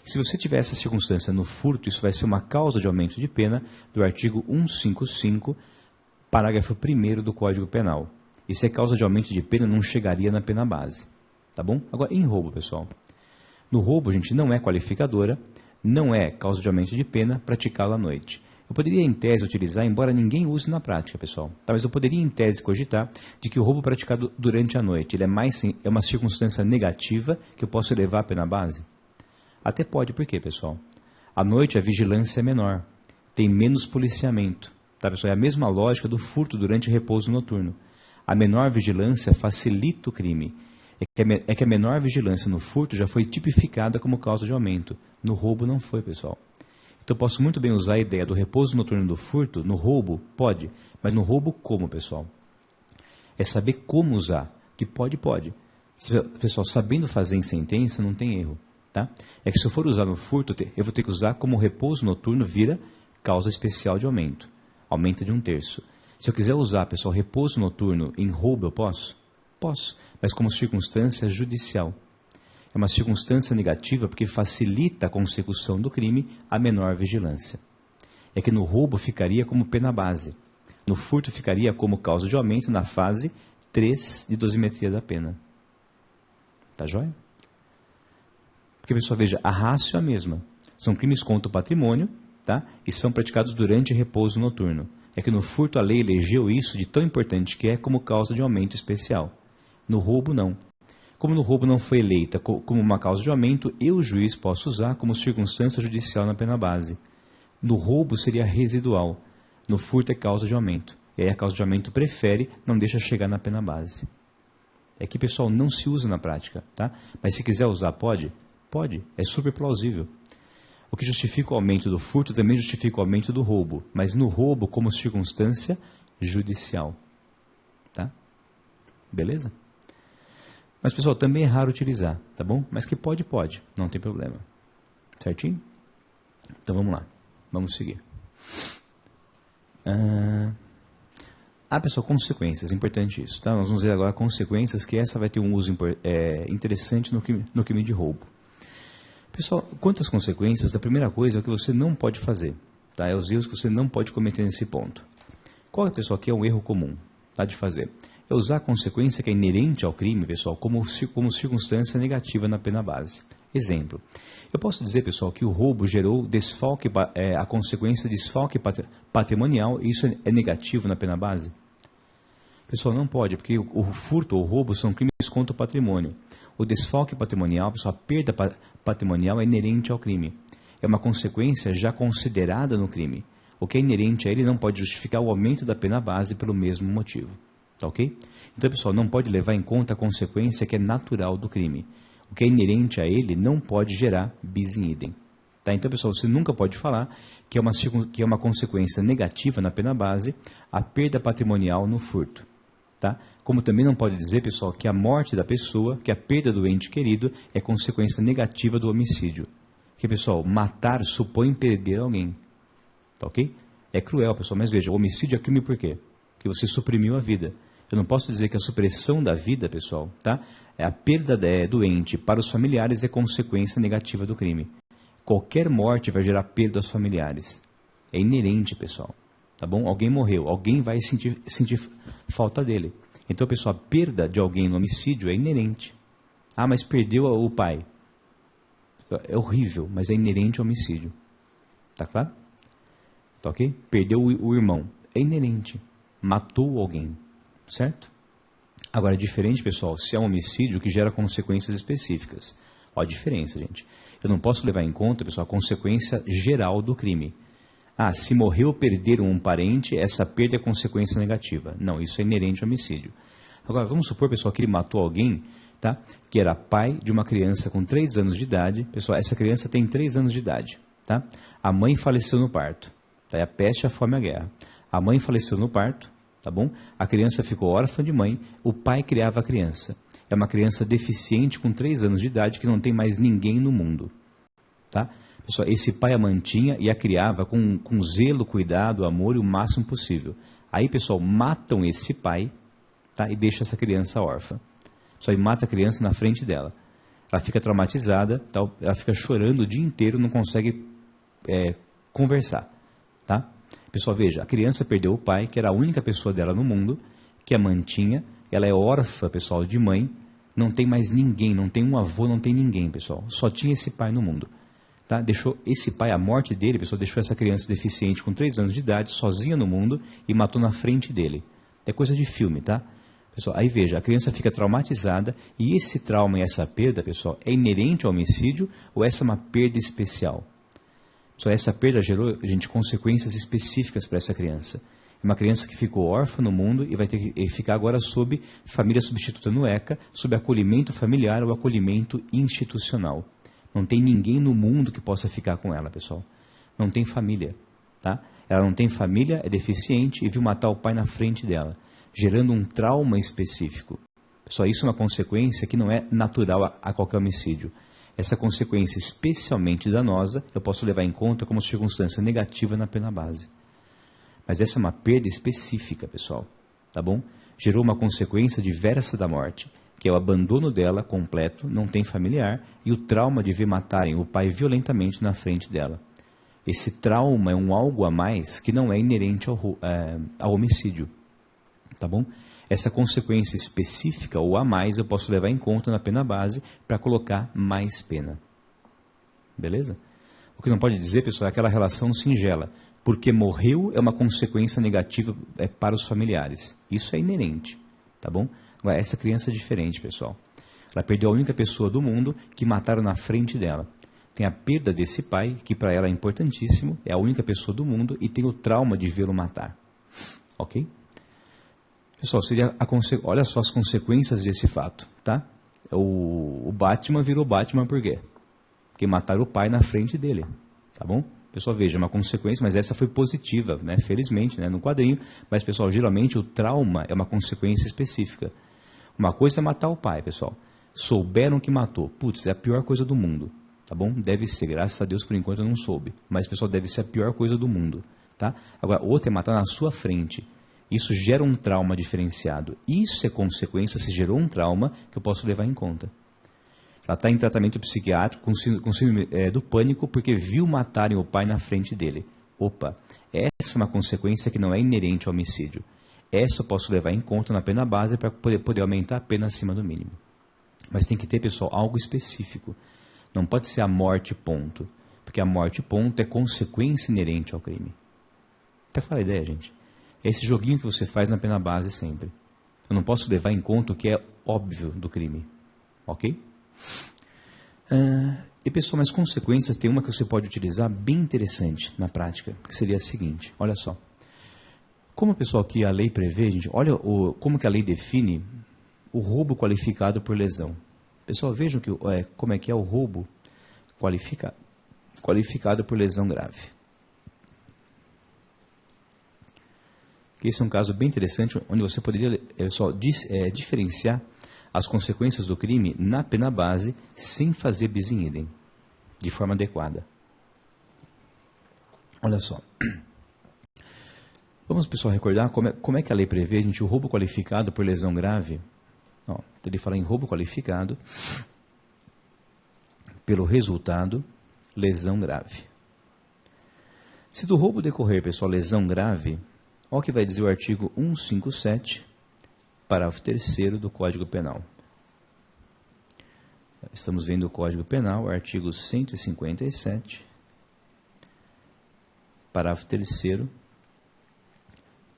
Se você tiver essa circunstância no furto, isso vai ser uma causa de aumento de pena do artigo 155, parágrafo 1º do Código Penal. E se é causa de aumento de pena, não chegaria na pena base, tá bom? Agora, em roubo, pessoal. No roubo, a gente não é qualificadora, não é causa de aumento de pena praticá-lo à noite. Eu poderia, em tese, utilizar, embora ninguém use na prática, pessoal. Tá? Mas eu poderia, em tese, cogitar de que o roubo praticado durante a noite ele é uma circunstância negativa que eu posso elevar a pena base? Até pode, por quê, pessoal? À noite a vigilância é menor, tem menos policiamento. Tá, pessoal? É a mesma lógica do furto durante repouso noturno. A menor vigilância facilita o crime. É que a menor vigilância no furto já foi tipificada como causa de aumento. No roubo não foi, pessoal. Então eu posso muito bem usar a ideia do repouso noturno do furto no roubo? Pode. Mas no roubo como, pessoal? É saber como usar. Que pode. Pessoal, sabendo fazer em sentença não tem erro. Tá? É que se eu for usar no furto, eu vou ter que usar como repouso noturno vira causa especial de aumento. Aumenta de 1/3. Se eu quiser usar, pessoal, repouso noturno em roubo, eu posso? Posso, mas como circunstância judicial. É uma circunstância negativa porque facilita a consecução do crime a menor vigilância. É que no roubo ficaria como pena base. No furto ficaria como causa de aumento na fase 3 de dosimetria da pena. Tá joia? Porque, pessoal, veja, a ratio é a mesma. São crimes contra o patrimônio, tá? E são praticados durante repouso noturno. É que no furto a lei elegeu isso de tão importante que é como causa de aumento especial. No roubo, não. Como no roubo não foi eleita como uma causa de aumento, eu, juiz, posso usar como circunstância judicial na pena base. No roubo seria residual. No furto é causa de aumento. E aí a causa de aumento prefere, não deixa chegar na pena base. É que, pessoal, não se usa na prática, tá? Mas se quiser usar, pode? Pode. É super plausível. O que justifica o aumento do furto também justifica o aumento do roubo. Mas no roubo como circunstância judicial. Tá? Beleza? Mas, pessoal, também é raro utilizar, tá bom? Mas que pode, pode. Não tem problema. Certinho? Então, vamos lá. Vamos seguir. Pessoal, consequências. Importante isso, tá? Nós vamos ver agora consequências, que essa vai ter um uso interessante no crime de roubo. Pessoal, quantas consequências? A primeira coisa é o que você não pode fazer, tá? É os erros que você não pode cometer nesse ponto. Qual é, pessoal, que é um erro comum, tá, de fazer? É usar a consequência que é inerente ao crime, pessoal, como circunstância negativa na pena base. Exemplo. Eu posso dizer, pessoal, que o roubo gerou desfalque, a consequência de desfalque patrimonial, e isso é negativo na pena base? Pessoal, não pode, porque o furto ou o roubo são crimes contra o patrimônio. O desfalque patrimonial, pessoal, a perda patrimonial é inerente ao crime. É uma consequência já considerada no crime. O que é inerente a ele não pode justificar o aumento da pena base pelo mesmo motivo. Tá ok? Então, pessoal, não pode levar em conta a consequência que é natural do crime. O que é inerente a ele não pode gerar bis in idem. Tá? Então, pessoal, você nunca pode falar que é uma consequência negativa na pena base a perda patrimonial no furto. Tá? Como também não pode dizer, pessoal, que a morte da pessoa, que a perda do ente querido é consequência negativa do homicídio. Porque, pessoal, matar supõe perder alguém. Tá ok? É cruel, pessoal, mas veja, o homicídio é crime por quê? Porque você suprimiu a vida. Eu não posso dizer que a supressão da vida, pessoal, tá? A perda do ente para os familiares é consequência negativa do crime. Qualquer morte vai gerar perda aos familiares. É inerente, pessoal. Tá bom? Alguém morreu, alguém vai sentir falta dele. Então, pessoal, a perda de alguém no homicídio é inerente. Ah, mas perdeu o pai. É horrível, mas é inerente ao homicídio. Tá claro? Tá ok? Perdeu o irmão. É inerente. Matou alguém. Certo? Agora, é diferente, pessoal, se é um homicídio que gera consequências específicas. Olha a diferença, gente. Eu não posso levar em conta, pessoal, a consequência geral do crime. Ah, se morreu ou perderam um parente, essa perda é consequência negativa. Não, isso é inerente ao homicídio. Agora, vamos supor, pessoal, que ele matou alguém, tá? Que era pai de uma criança com 3 anos de idade. Pessoal, essa criança tem 3 anos de idade, tá? A mãe faleceu no parto. Tá? É a peste, a fome e a guerra. A mãe faleceu no parto. Tá bom? A criança ficou órfã de mãe, o pai criava a criança. É uma criança deficiente com 3 anos de idade que não tem mais ninguém no mundo. Tá? Pessoal, esse pai a mantinha e a criava com zelo, cuidado, amor e o máximo possível. Aí, pessoal, matam esse pai, tá? E deixam essa criança órfã. Só aí mata a criança na frente dela. Ela fica traumatizada, tá? Ela fica chorando o dia inteiro, não consegue conversar. Tá? Pessoal, veja, a criança perdeu o pai, que era a única pessoa dela no mundo, que a mantinha, ela é órfã, pessoal, de mãe, não tem mais ninguém, não tem um avô, não tem ninguém, pessoal. Só tinha esse pai no mundo. Tá? Deixou esse pai, a morte dele, pessoal, deixou essa criança deficiente com 3 anos de idade, sozinha no mundo, e matou na frente dele. É coisa de filme, tá? Pessoal, aí veja, a criança fica traumatizada, e esse trauma e essa perda, pessoal, é inerente ao homicídio, ou essa é uma perda especial? Só essa perda gerou, gente, consequências específicas para essa criança. É uma criança que ficou órfã no mundo e vai ter que ficar agora sob família substituta no ECA, sob acolhimento familiar ou acolhimento institucional. Não tem ninguém no mundo que possa ficar com ela, pessoal. Não tem família, tá? Ela não tem família, é deficiente e viu matar o pai na frente dela, gerando um trauma específico. Pessoal, isso é uma consequência que não é natural a qualquer homicídio. Essa consequência especialmente danosa, eu posso levar em conta como circunstância negativa na pena base. Mas essa é uma perda específica, pessoal, tá bom? Gerou uma consequência diversa da morte, que é o abandono dela completo, não tem familiar, e o trauma de ver matarem o pai violentamente na frente dela. Esse trauma é um algo a mais que não é inerente ao homicídio, tá bom? Essa consequência específica ou a mais eu posso levar em conta na pena base para colocar mais pena. Beleza? O que não pode dizer, pessoal, é aquela relação singela. Porque morreu é uma consequência negativa para os familiares. Isso é inerente, tá bom? Agora, essa criança é diferente, pessoal. Ela perdeu a única pessoa do mundo que mataram na frente dela. Tem a perda desse pai, que para ela é importantíssimo, é a única pessoa do mundo, e tem o trauma de vê-lo matar. Ok? Pessoal, olha só as consequências desse fato, tá? O Batman virou Batman por quê? Porque mataram o pai na frente dele, tá bom? Pessoal, veja, é uma consequência, mas essa foi positiva, né? Felizmente, né? No quadrinho. Mas, pessoal, geralmente o trauma é uma consequência específica. Uma coisa é matar o pai, pessoal. Souberam que matou. Putz, é a pior coisa do mundo, tá bom? Deve ser, graças a Deus, por enquanto eu não soube. Mas, pessoal, deve ser a pior coisa do mundo, tá? Agora, outra é matar na sua frente. Isso gera um trauma diferenciado. Isso é consequência, se gerou um trauma que eu posso levar em conta. Ela está em tratamento psiquiátrico com síndrome do pânico porque viu matarem o pai na frente dele. Opa, essa é uma consequência que não é inerente ao homicídio. Essa eu posso levar em conta na pena base para poder aumentar a pena acima do mínimo. Mas tem que ter, pessoal, algo específico. Não pode ser a morte ponto. Porque a morte ponto é consequência inerente ao crime. Até falar a ideia, gente. É esse joguinho que você faz na pena base sempre. Eu não posso levar em conta o que é óbvio do crime. Ok? E pessoal, mas consequências, tem uma que você pode utilizar bem interessante na prática, que seria a seguinte, olha só. Como, pessoal, que a lei prevê, gente, olha como que a lei define o roubo qualificado por lesão. Pessoal, vejam como é que é o roubo qualificado por lesão grave. Esse é um caso bem interessante, onde você poderia diferenciar as consequências do crime na pena base, sem fazer bis in idem, de forma adequada. Olha só. Vamos, pessoal, recordar como é que a lei prevê, gente, o roubo qualificado por lesão grave. Ó, ele fala em roubo qualificado pelo resultado, lesão grave. Se do roubo decorrer, pessoal, lesão grave, olha o que vai dizer o artigo 157, parágrafo 3º do Código Penal. Estamos vendo o Código Penal, artigo 157, parágrafo 3º,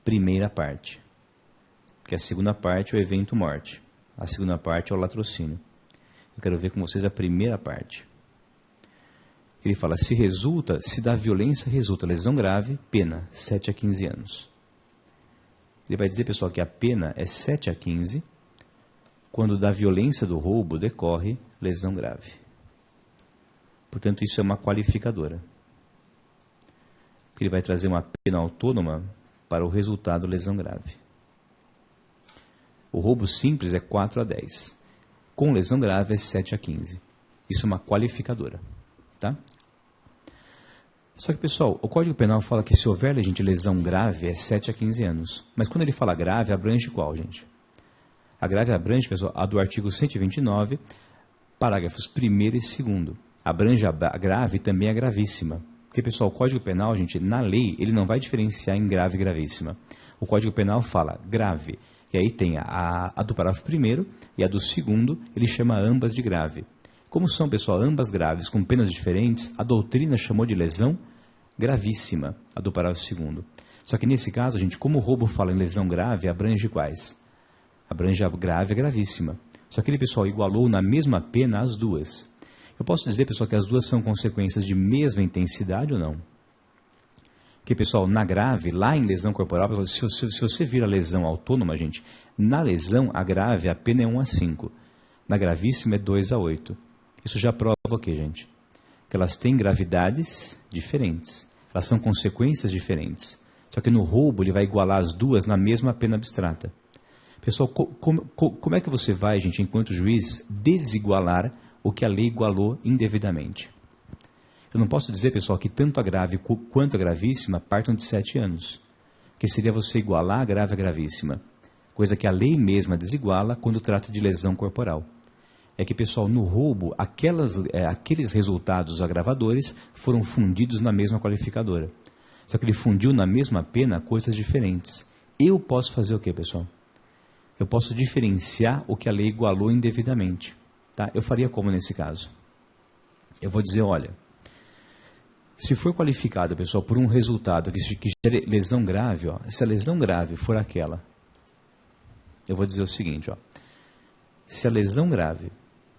primeira parte. Que a segunda parte é o evento morte. A segunda parte é o latrocínio. Eu quero ver com vocês a primeira parte. Ele fala, se da violência resulta lesão grave, pena 7 a 15 anos. Ele vai dizer, pessoal, que a pena é 7 a 15, quando da violência do roubo decorre lesão grave. Portanto, isso é uma qualificadora. Ele vai trazer uma pena autônoma para o resultado lesão grave. O roubo simples é 4 a 10. Com lesão grave é 7 a 15. Isso é uma qualificadora. Tá? Só que, pessoal, o Código Penal fala que se houver, gente, lesão grave é 7 a 15 anos. Mas quando ele fala grave, abrange qual, gente? A grave abrange, pessoal, a do artigo 129, parágrafos 1º e 2º. Abrange a grave também a gravíssima. Porque, pessoal, o Código Penal, gente, na lei, ele não vai diferenciar em grave e gravíssima. O Código Penal fala grave. E aí tem a do parágrafo 1º e a do 2º, ele chama ambas de grave. Como são, pessoal, ambas graves com penas diferentes, a doutrina chamou de lesão gravíssima, a do parágrafo 2º. Só que nesse caso, gente, como o roubo fala em lesão grave, abrange quais? Abrange a grave e a gravíssima. Só que ele, pessoal, igualou na mesma pena as duas. Eu posso dizer, pessoal, que as duas são consequências de mesma intensidade ou não? Porque, pessoal, na grave, lá em lesão corporal, pessoal, se você vira lesão autônoma, gente, na lesão, a grave, a pena é 1 a 5. Na gravíssima é 2 a 8. Isso já prova o quê, gente? Que elas têm gravidades diferentes. Elas são consequências diferentes. Só que no roubo ele vai igualar as duas na mesma pena abstrata. Pessoal, como é que você vai, gente, enquanto juiz, desigualar o que a lei igualou indevidamente? Eu não posso dizer, pessoal, que tanto a grave quanto a gravíssima partam de 7 anos. Que seria você igualar a grave à gravíssima. Coisa que a lei mesma desiguala quando trata de lesão corporal. É que, pessoal, no roubo, aqueles resultados agravadores foram fundidos na mesma qualificadora. Só que ele fundiu na mesma pena coisas diferentes. Eu posso fazer o quê, pessoal? Eu posso diferenciar o que a lei igualou indevidamente. Tá? Eu faria como nesse caso? Eu vou dizer, olha, Se for qualificado, pessoal, por um resultado que gere lesão grave, ó, se a lesão grave for aquela, eu vou dizer o seguinte, ó, se a lesão grave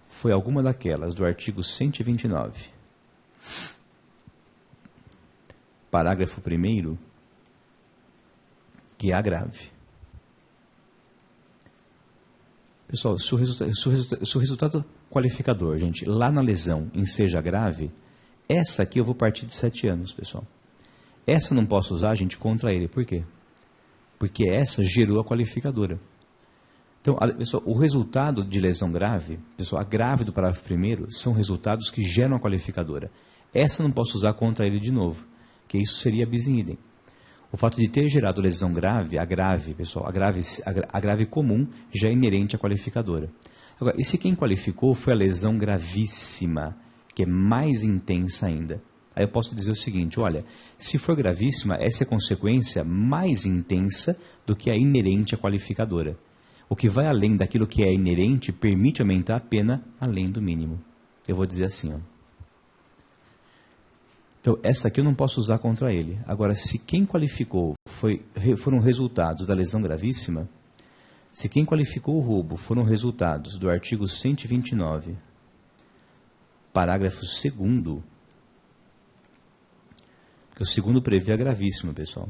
foi alguma daquelas do artigo 129, parágrafo 1º, que é a grave. Pessoal, se o resultado qualificador, gente, lá na lesão em seja grave, essa aqui eu vou partir de 7 anos, pessoal. Essa não posso usar, gente, contra ele. Por quê? Porque essa gerou a qualificadora. Então, pessoal, o resultado de lesão grave, pessoal, a grave do parágrafo 1º, são resultados que geram a qualificadora. Essa não posso usar contra ele de novo, que isso seria bis in idem. O fato de ter gerado lesão grave, a grave, pessoal, a grave comum já é inerente à qualificadora. Agora, e se quem qualificou foi a lesão gravíssima, que é mais intensa ainda? Aí eu posso dizer o seguinte, olha, se for gravíssima, essa é a consequência mais intensa do que a inerente à qualificadora. O que vai além daquilo que é inerente permite aumentar a pena além do mínimo. Eu vou dizer assim, ó. Então, essa aqui eu não posso usar contra ele. Agora, se quem qualificou foram resultados da lesão gravíssima, se quem qualificou o roubo foram resultados do artigo 129, parágrafo 2º, que o 2º prevê a gravíssima, pessoal.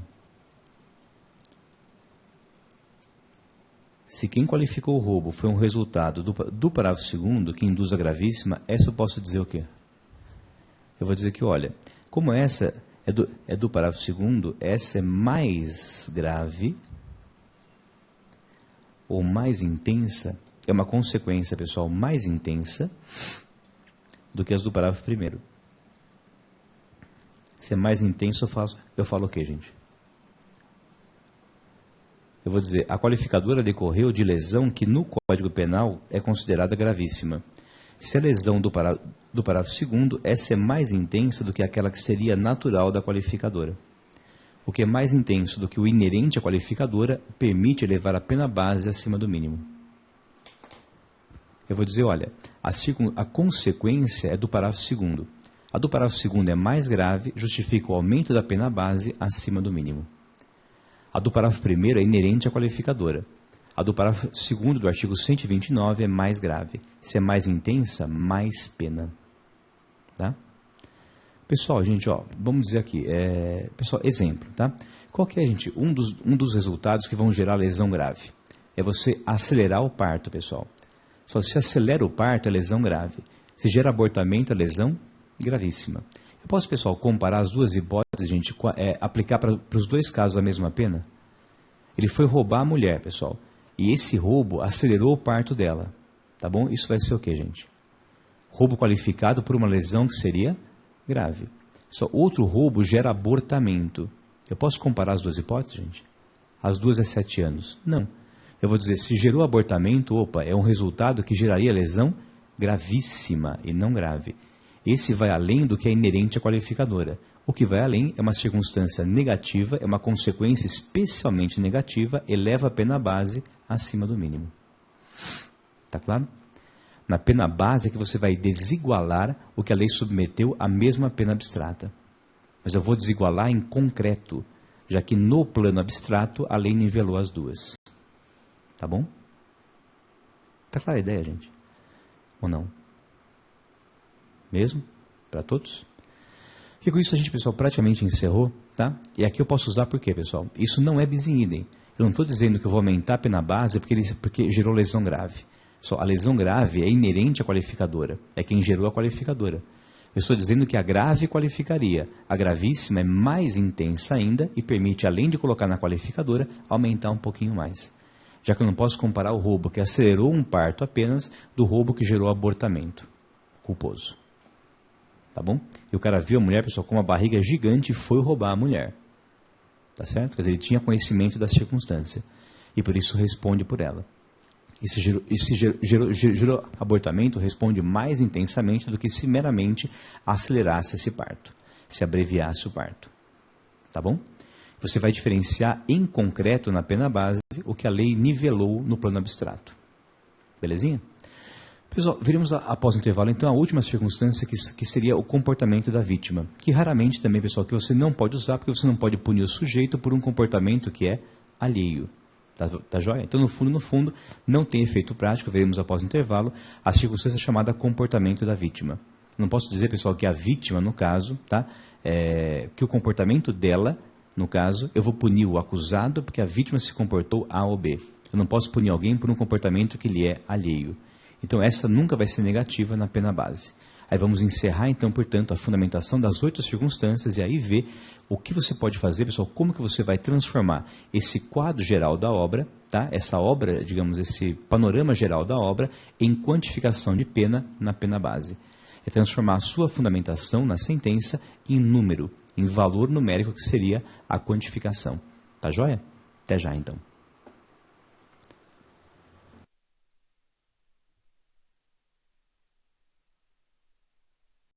Se quem qualificou o roubo foi um resultado do parágrafo 2º, que induz a gravíssima, essa eu posso dizer o quê? Eu vou dizer que, olha, como essa é do parágrafo 2º, essa é mais grave ou mais intensa, é uma consequência, pessoal, mais intensa do que as do parágrafo 1º. Se é mais intenso, eu falo o quê, gente? Eu vou dizer, a qualificadora decorreu de lesão que no Código Penal é considerada gravíssima. Se a lesão do parágrafo 2º, essa é mais intensa do que aquela que seria natural da qualificadora. O que é mais intenso do que o inerente à qualificadora permite elevar a pena base acima do mínimo. Eu vou dizer, olha, a consequência é do parágrafo 2º. A do parágrafo 2º é mais grave, justifica o aumento da pena base acima do mínimo. A do parágrafo 1º é inerente à qualificadora. A do parágrafo 2º do artigo 129 é mais grave. Se é mais intensa, mais pena. Tá? Pessoal, gente, ó, vamos dizer aqui, pessoal, exemplo, tá? Qual que é, gente, um dos resultados que vão gerar lesão grave? É você acelerar o parto, pessoal. Só se acelera o parto, é lesão grave. Se gera abortamento, é lesão gravíssima. Eu posso, pessoal, comparar as duas hipóteses, gente, aplicar para os dois casos a mesma pena? Ele foi roubar a mulher, pessoal, e esse roubo acelerou o parto dela, tá bom? Isso vai ser o quê, gente? Roubo qualificado por uma lesão que seria grave. Só outro roubo gera abortamento. Eu posso comparar as duas hipóteses, gente? As duas é 7 anos. Não. Eu vou dizer, se gerou abortamento, opa, é um resultado que geraria lesão gravíssima e não grave. Esse vai além do que é inerente à qualificadora. O que vai além é uma circunstância negativa, é uma consequência especialmente negativa, eleva a pena base acima do mínimo. Tá claro? Na pena base é que você vai desigualar o que a lei submeteu à mesma pena abstrata. Mas eu vou desigualar em concreto, já que no plano abstrato a lei nivelou as duas. Tá bom? Tá clara a ideia, gente? Ou não? Mesmo? Para todos? E com isso a gente, pessoal, praticamente encerrou, tá? E aqui eu posso usar por quê, pessoal? Isso não é bis in idem. Eu não estou dizendo que eu vou aumentar a pena base porque gerou lesão grave. Só a lesão grave é inerente à qualificadora. É quem gerou a qualificadora. Eu estou dizendo que a grave qualificaria. A gravíssima é mais intensa ainda e permite, além de colocar na qualificadora, aumentar um pouquinho mais. Já que eu não posso comparar o roubo que acelerou um parto apenas do roubo que gerou abortamento culposo. Tá bom? E o cara viu a mulher, pessoal, com uma barriga gigante e foi roubar a mulher. Tá certo? Quer dizer, ele tinha conhecimento da circunstância. E por isso responde por ela. E se gerou abortamento, responde mais intensamente do que se meramente acelerasse esse parto. Se abreviasse o parto. Tá bom? Você vai diferenciar em concreto na pena base o que a lei nivelou no plano abstrato. Belezinha? Pessoal, veremos após o intervalo, então, a última circunstância que seria o comportamento da vítima. Que raramente também, pessoal, que você não pode usar, porque você não pode punir o sujeito por um comportamento que é alheio. Tá joia? Então, no fundo, não tem efeito prático, veremos após o intervalo, a circunstância chamada comportamento da vítima. Não posso dizer, pessoal, que a vítima, no caso, tá? Que o comportamento dela, no caso, eu vou punir o acusado porque a vítima se comportou A ou B. Eu não posso punir alguém por um comportamento que lhe é alheio. Então, essa nunca vai ser negativa na pena base. Aí vamos encerrar, então, portanto, a fundamentação das 8 circunstâncias e aí ver o que você pode fazer, pessoal, como que você vai transformar esse quadro geral da obra, tá? Essa obra, digamos, esse panorama geral da obra, em quantificação de pena na pena base. É transformar a sua fundamentação na sentença em número, em valor numérico, que seria a quantificação. Tá joia? Até já, então.